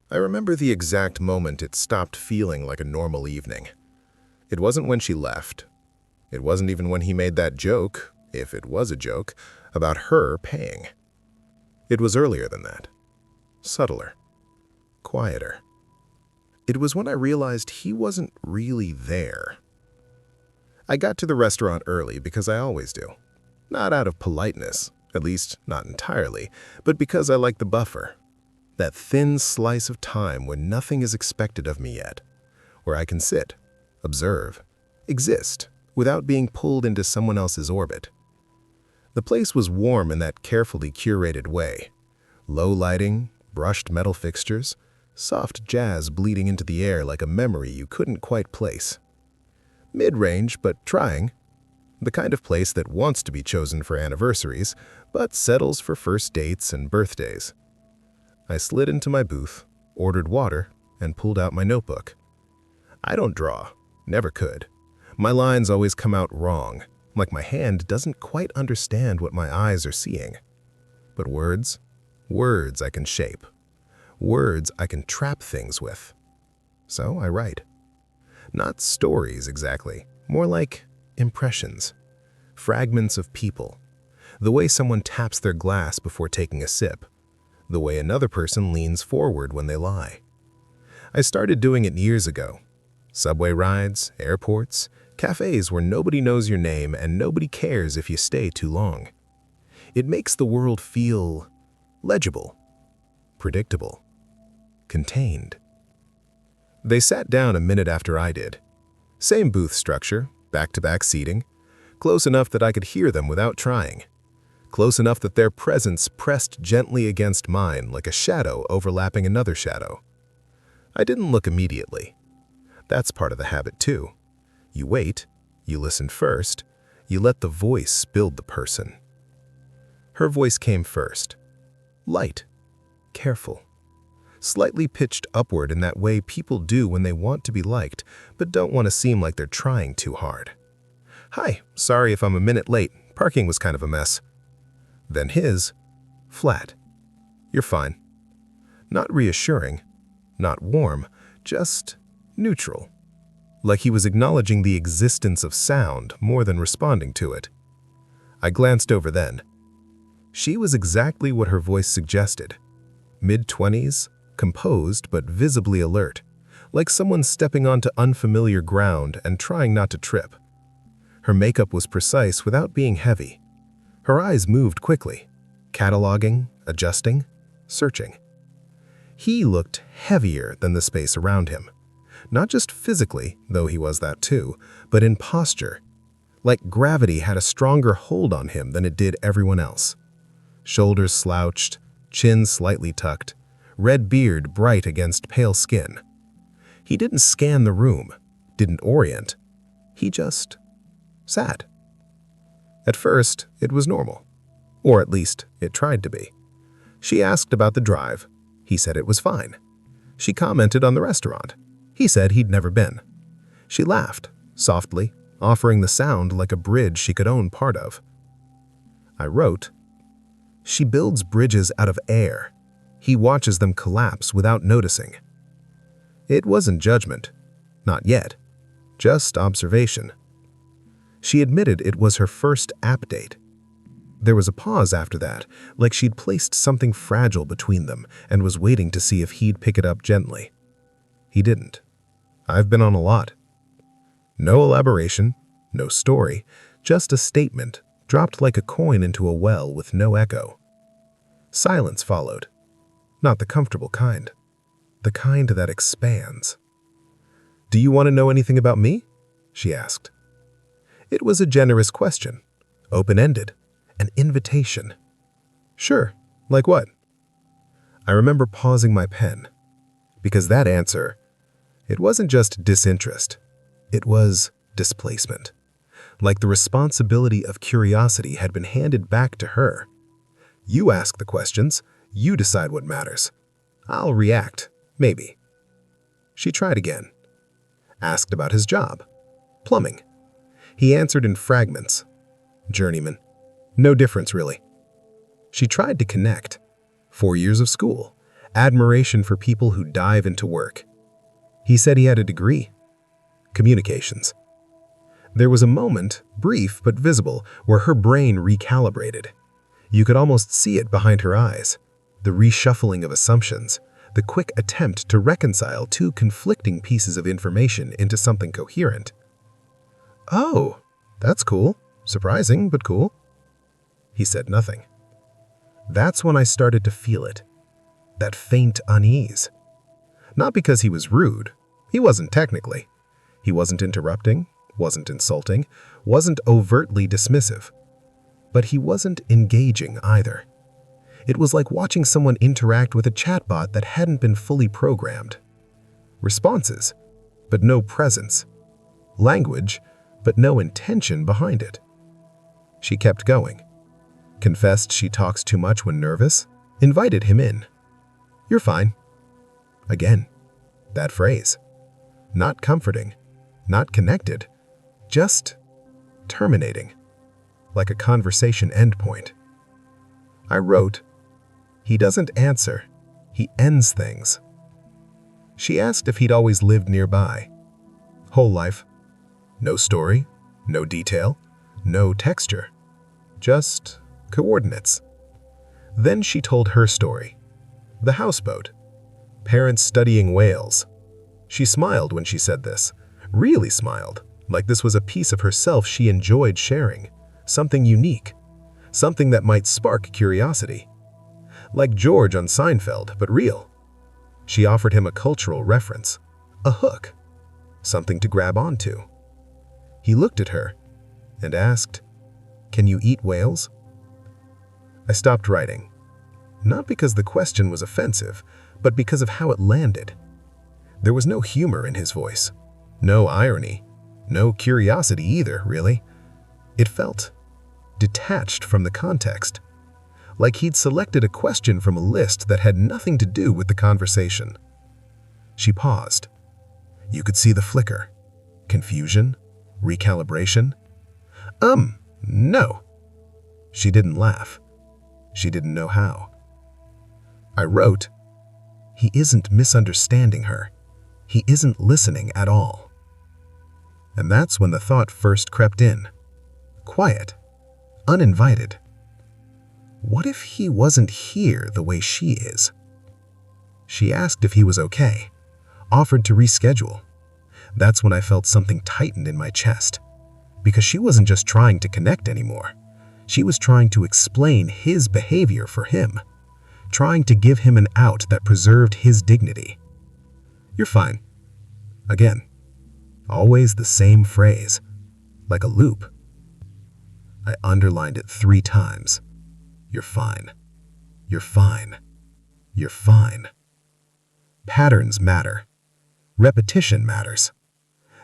I remember the exact moment it stopped feeling like a normal evening. It wasn't when she left. It wasn't even when he made that joke, if it was a joke, about her paying. It was earlier than that. Subtler. Quieter. It was when I realized he wasn't really there. I got to the restaurant early because I always do. Not out of politeness, at least not entirely, but because I like the buffer. That thin slice of time when nothing is expected of me yet, where I can sit, observe, exist without being pulled into someone else's orbit. The place was warm in that carefully curated way. Low lighting, brushed metal fixtures, soft jazz bleeding into the air like a memory you couldn't quite place. Mid-range, but trying. The kind of place that wants to be chosen for anniversaries, but settles for first dates and birthdays. I slid into my booth, ordered water, and pulled out my notebook. I don't draw, never could. My lines always come out wrong, like my hand doesn't quite understand what my eyes are seeing. But words I can shape. Words I can trap things with. So I write. Not stories exactly, more like impressions. Fragments of people. The way someone taps their glass before taking a sip. The way another person leans forward when they lie. I started doing it years ago. Subway rides, airports, cafes where nobody knows your name and nobody cares if you stay too long. It makes the world feel legible, predictable, contained. They sat down a minute after I did. Same booth structure, back-to-back seating, close enough that I could hear them without trying. Close enough that their presence pressed gently against mine like a shadow overlapping another shadow. I didn't look immediately. That's part of the habit too. You wait, you listen first, you let the voice build the person. Her voice came first. Light, careful, slightly pitched upward in that way people do when they want to be liked but don't want to seem like they're trying too hard. Hi, sorry if I'm a minute late, parking was kind of a mess. Then his, flat. You're fine. Not reassuring, not warm, just neutral. Like he was acknowledging the existence of sound more than responding to it. I glanced over then. She was exactly what her voice suggested. Mid-20s, composed but visibly alert, like someone stepping onto unfamiliar ground and trying not to trip. Her makeup was precise without being heavy. Her eyes moved quickly, cataloging, adjusting, searching. He looked heavier than the space around him. Not just physically, though he was that too, but in posture. Like gravity had a stronger hold on him than it did everyone else. Shoulders slouched, chin slightly tucked, red beard bright against pale skin. He didn't scan the room, didn't orient. He just sat. At first, it was normal. Or at least, it tried to be. She asked about the drive. He said it was fine. She commented on the restaurant. He said he'd never been. She laughed, softly, offering the sound like a bridge she could own part of. I wrote, "She builds bridges out of air. He watches them collapse without noticing." It wasn't judgment. Not yet. Just observation. She admitted it was her first app date. There was a pause after that, like she'd placed something fragile between them and was waiting to see if he'd pick it up gently. He didn't. I've been on a lot. No elaboration, no story, just a statement dropped like a coin into a well with no echo. Silence followed. Not the comfortable kind. The kind that expands. "Do you want to know anything about me?" she asked. It was a generous question, open-ended, an invitation. Sure, like what? I remember pausing my pen, because that answer, it wasn't just disinterest, it was displacement. Like the responsibility of curiosity had been handed back to her. You ask the questions, you decide what matters. I'll react, maybe. She tried again. Asked about his job. Plumbing. He answered in fragments. Journeyman. No difference, really. She tried to connect. 4 years of school. admiration for people who dive into work. He said he had a degree. Communications. There was a moment, brief but visible, where her brain recalibrated. You could almost see it behind her eyes. The reshuffling of assumptions, the quick attempt to reconcile two conflicting pieces of information into something coherent. "Oh, that's cool. Surprising, but cool." He said nothing. That's when I started to feel it. That faint unease. Not because he was rude. He wasn't technically. He wasn't interrupting, wasn't insulting, wasn't overtly dismissive. But he wasn't engaging either. It was like watching someone interact with a chatbot that hadn't been fully programmed. Responses, but no presence. Language, but no intention behind it. She kept going. Confessed she talks too much when nervous, invited him in. "You're fine." Again, that phrase. Not comforting, not connected, just terminating, like a conversation endpoint. I wrote, "He doesn't answer, he ends things." She asked if he'd always lived nearby. Whole life. No story, no detail, no texture. Just coordinates. Then she told her story. The houseboat. Parents studying whales. She smiled when she said this. Really smiled, like this was a piece of herself she enjoyed sharing. Something unique. Something that might spark curiosity. Like George on Seinfeld, but real. She offered him a cultural reference. A hook. Something to grab onto. He looked at her and asked, "Can you eat whales?" I stopped writing. Not because the question was offensive, but because of how it landed. There was no humor in his voice. No irony. No curiosity either, really. It felt detached from the context. Like he'd selected a question from a list that had nothing to do with the conversation. She paused. You could see the flicker. Confusion? Recalibration? No. She didn't laugh. She didn't know how. I wrote, "He isn't misunderstanding her. He isn't listening at all." And that's when the thought first crept in. Quiet. Uninvited. What if he wasn't here the way she is? She asked if he was okay, offered to reschedule. That's when I felt something tighten in my chest. Because she wasn't just trying to connect anymore. She was trying to explain his behavior for him. Trying to give him an out that preserved his dignity. "You're fine." Again. Always the same phrase. Like a loop. I underlined it 3 times. You're fine. You're fine. You're fine. Patterns matter. Repetition matters.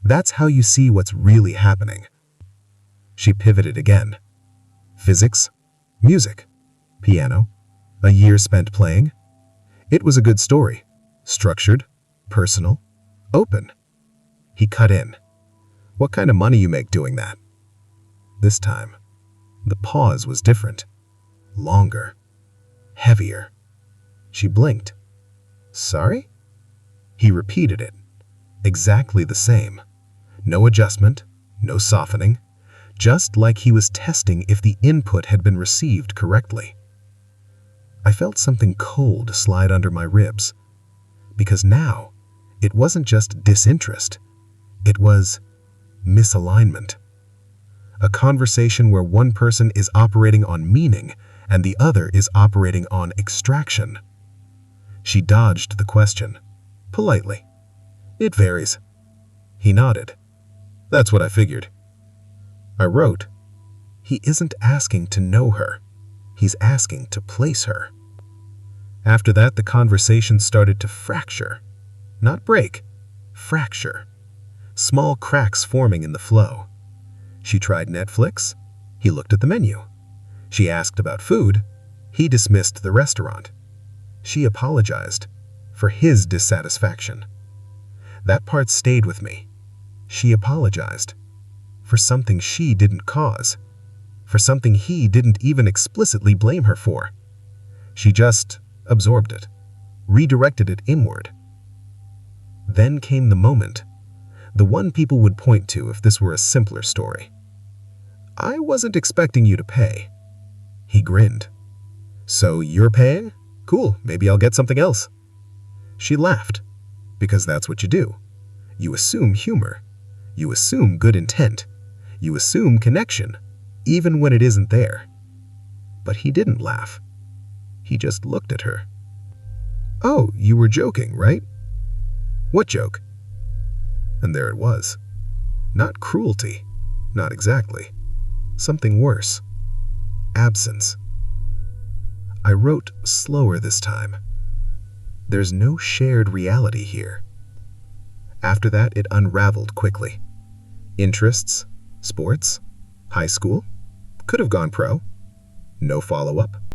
That's how you see what's really happening. She pivoted again. Physics, music, piano, a year spent playing. It was a good story. Structured, personal, open. He cut in. "What kind of money you make doing that?" This time, the pause was different. Longer. Heavier. She blinked. "Sorry?" He repeated it. Exactly the same. No adjustment, no softening. Just like he was testing if the input had been received correctly. I felt something cold slide under my ribs. Because now, it wasn't just disinterest. It was misalignment. A conversation where one person is operating on meaning and the other is operating on extraction. She dodged the question. Politely. "It varies." He nodded. "That's what I figured." I wrote, "He isn't asking to know her. He's asking to place her." After that, the conversation started to fracture. Not break. Fracture. Small cracks forming in the flow. She tried Netflix. He looked at the menu. She asked about food. He dismissed the restaurant. She apologized for his dissatisfaction. That part stayed with me. She apologized for something she didn't cause, for something he didn't even explicitly blame her for. She just absorbed it, redirected it inward. Then came the moment, the one people would point to if this were a simpler story. "I wasn't expecting you to pay." He grinned. "So you're paying? Cool, maybe I'll get something else." She laughed, because that's what you do. You assume humor. You assume good intent. You assume connection, even when it isn't there. But he didn't laugh. He just looked at her. "Oh, you were joking, right?" "What joke?" And there it was. Not cruelty, not exactly. Something worse. Absence. I wrote slower this time. There's no shared reality here. After that, it unraveled quickly. Interests, sports, high school, could have gone pro. No follow-up.